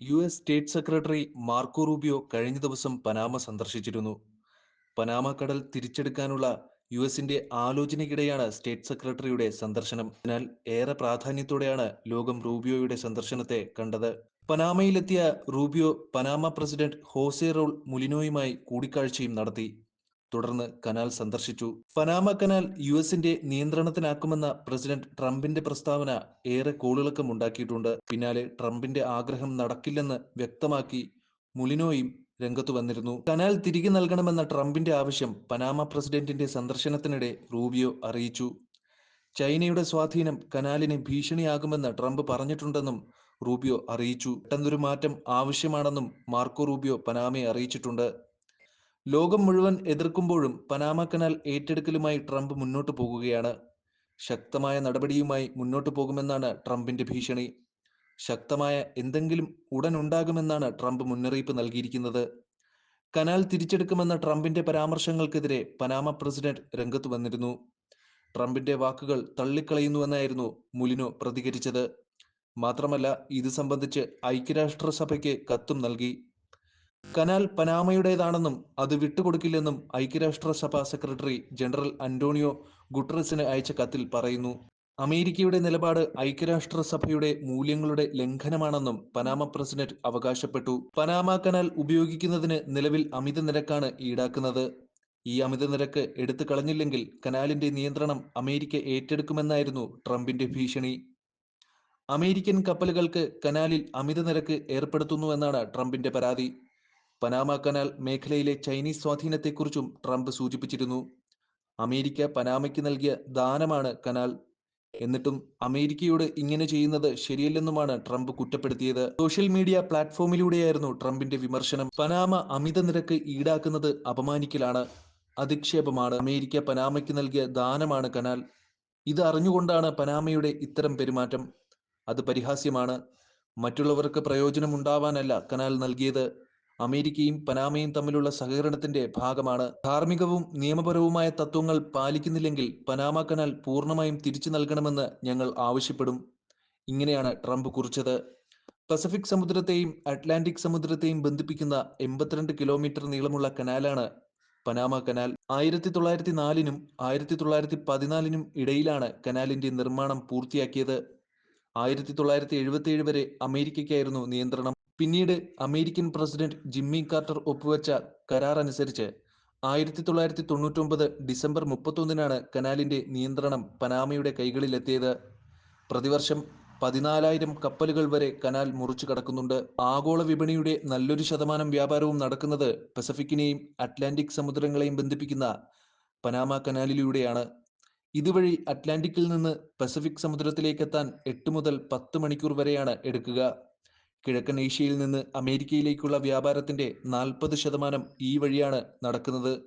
US. State secretary Marco Rubio കഴിഞ്ഞ ദിവസം Panama സന്ദർശിച്ചിരുന്നു. പനാമ കടൽ തിരിച്ചെടുക്കാനുള്ള യു.എസിന്റെ ആലോചനയ്ക്കിടെയാണ് സ്റ്റേറ്റ് സെക്രട്ടറിയുടെ സന്ദർശനം. അതിനാൽ ഏറെ പ്രാധാന്യത്തോടെയാണ് ലോകം റൂബിയോയുടെ സന്ദർശനത്തെ കണ്ടത്. പനാമയിലെത്തിയ Rubio Panama president Jose Raul മുലിനോയുമായി കൂടിക്കാഴ്ചയും നടത്തി. തുടർന്ന് കനാൽ സന്ദർശിച്ചു. പനാമ കനാൽ യു.എസിന്റെ നിയന്ത്രണത്തിലാക്കുമെന്ന പ്രസിഡന്റ് ട്രംപിന്റെ പ്രസ്താവന ഏറെ കോളിളക്കമുണ്ടാക്കിയിട്ടുണ്ട്. പിന്നാലെ ട്രംപിന്റെ ആഗ്രഹം നടക്കില്ലെന്ന് വ്യക്തമാക്കി മുലിനോയും രംഗത്തു വന്നിരുന്നു. കനാൽ തിരികെ നൽകണമെന്ന ട്രംപിന്റെ ആവശ്യം പനാമ പ്രസിഡന്റിന്റെ സന്ദർശനത്തിനിടെ റൂബിയോ അറിയിച്ചു. ചൈനയുടെ സ്വാധീനം കനാലിന് ഭീഷണിയാകുമെന്ന് ട്രംപ് പറഞ്ഞിട്ടുണ്ടെന്നും റൂബിയോ അറിയിച്ചു. പെട്ടെന്നൊരു മാറ്റം ആവശ്യമാണെന്നും മാർക്കോ റൂബിയോ പനാമയെ അറിയിച്ചിട്ടുണ്ട്. ലോകം മുഴുവൻ എതിർക്കുമ്പോഴും പനാമ കനാൽ ഏറ്റെടുക്കലുമായി ട്രംപ് മുന്നോട്ടു പോകുകയാണ്. ശക്തമായ നടപടിയുമായി മുന്നോട്ടു പോകുമെന്നാണ് ട്രംപിന്റെ ഭീഷണി. ശക്തമായ എന്തെങ്കിലും ഉടൻ ഉണ്ടാകുമെന്നാണ് ട്രംപ് മുന്നറിയിപ്പ് നൽകിയിരിക്കുന്നത്. കനാൽ തിരിച്ചെടുക്കുമെന്ന ട്രംപിന്റെ പരാമർശങ്ങൾക്കെതിരെ പനാമ പ്രസിഡന്റ് രംഗത്തു വന്നിരുന്നു. ട്രംപിന്റെ വാക്കുകൾ തള്ളിക്കളയുന്നുവെന്നായിരുന്നു മുലിനോ പ്രതികരിച്ചത്. മാത്രമല്ല, ഇത് സംബന്ധിച്ച് ഐക്യരാഷ്ട്രസഭയ്ക്ക് കത്തും നൽകി. കനാൽ പനാമയുടേതാണെന്നും അത് വിട്ടുകൊടുക്കില്ലെന്നും ഐക്യരാഷ്ട്രസഭ സെക്രട്ടറി ജനറൽ അന്റോണിയോ ഗുട്ടറസിന് അയച്ച കത്തിൽ പറയുന്നു. അമേരിക്കയുടെ നിലപാട് ഐക്യരാഷ്ട്രസഭയുടെ മൂല്യങ്ങളുടെ ലംഘനമാണെന്നും പനാമ പ്രസിഡന്റ് അവകാശപ്പെട്ടു. പനാമ കനാൽ ഉപയോഗിക്കുന്നതിന് നിലവിൽ അമിത നിരക്കാണ് ഈടാക്കുന്നത്. ഈ അമിത നിരക്ക് എടുത്തു കളഞ്ഞില്ലെങ്കിൽ കനാലിന്റെ നിയന്ത്രണം അമേരിക്ക ഏറ്റെടുക്കുമെന്നായിരുന്നു ട്രംപിന്റെ ഭീഷണി. അമേരിക്കൻ കപ്പലുകൾക്ക് കനാലിൽ അമിത നിരക്ക് ഏർപ്പെടുത്തുന്നുവെന്നാണ് ട്രംപിന്റെ പരാതി. പനാമ കനാൽ മേഖലയിലെ ചൈനീസ് സ്വാധീനത്തെക്കുറിച്ചും ട്രംപ് സൂചിപ്പിച്ചിരുന്നു. അമേരിക്ക പനാമയ്ക്ക് നൽകിയ ദാനമാണ് കനാൽ. എന്നിട്ടും അമേരിക്കയോട് ഇങ്ങനെ ചെയ്യുന്നത് ശരിയല്ലെന്നുമാണ് ട്രംപ് കുറ്റപ്പെടുത്തിയത്. സോഷ്യൽ മീഡിയ പ്ലാറ്റ്ഫോമിലൂടെയായിരുന്നു ട്രംപിന്റെ വിമർശനം. പനാമ അമിത നിരക്ക് ഈടാക്കുന്നത് അപമാനിക്കലാണ്, അധിക്ഷേപമാണ്. അമേരിക്ക പനാമയ്ക്ക് നൽകിയ ദാനമാണ് കനാൽ. ഇത് അറിഞ്ഞുകൊണ്ടാണ് പനാമയുടെ ഇത്തരം പെരുമാറ്റം. അത് പരിഹാസ്യമാണ്. മറ്റുള്ളവർക്ക് പ്രയോജനമുണ്ടാവാനല്ല കനാൽ നൽകിയത്. അമേരിക്കയും പനാമയും തമ്മിലുള്ള സഹകരണത്തിന്റെ ഭാഗമാണ്. ധാർമ്മികവും നിയമപരവുമായ തത്വങ്ങൾ പാലിക്കുന്നില്ലെങ്കിൽ പനാമ കനാൽ പൂർണ്ണമായും തിരിച്ചു നൽകണമെന്ന് ഞങ്ങൾ ആവശ്യപ്പെടും. ഇങ്ങനെയാണ് ട്രംപ് കുറിച്ചത്. പസഫിക് സമുദ്രത്തെയും അറ്റ്ലാന്റിക് സമുദ്രത്തെയും ബന്ധിപ്പിക്കുന്ന 82 കിലോമീറ്റർ നീളമുള്ള കനാലാണ് പനാമ കനാൽ. 1904-നും 1914-നും ഇടയിലാണ് കനാലിന്റെ നിർമ്മാണം പൂർത്തിയാക്കിയത്. 1977 വരെ അമേരിക്കയ്ക്കായിരുന്നു നിയന്ത്രണം. പിന്നീട് അമേരിക്കൻ പ്രസിഡന്റ് ജിമ്മി കാർട്ടർ ഒപ്പുവെച്ച കരാർ അനുസരിച്ച് 1999 ഡിസംബർ 31-നാണ് കനാലിന്റെ നിയന്ത്രണം പനാമയുടെ കൈകളിലെത്തിയത്. പ്രതിവർഷം 14,000 കപ്പലുകൾ വരെ കനാൽ മുറിച്ചു കടക്കുന്നുണ്ട്. ആഗോള വിപണിയുടെ നല്ലൊരു ശതമാനം വ്യാപാരവും നടക്കുന്നത് പസഫിക്കിനെയും അറ്റ്ലാന്റിക് സമുദ്രങ്ങളെയും ബന്ധിപ്പിക്കുന്ന പനാമ കനാലിലൂടെയാണ്. ഇതുവഴി അറ്റ്ലാന്റിക്കിൽ നിന്ന് പസഫിക് സമുദ്രത്തിലേക്കെത്താൻ 8 മുതൽ 10 മണിക്കൂർ വരെയാണ് എടുക്കുക. കിഴക്കൻ ഏഷ്യയിൽ നിന്ന് അമേരിക്കയിലേക്കുള്ള വ്യാപാരത്തിന്റെ 40% ഈ വഴിയാണ് നടക്കുന്നത്.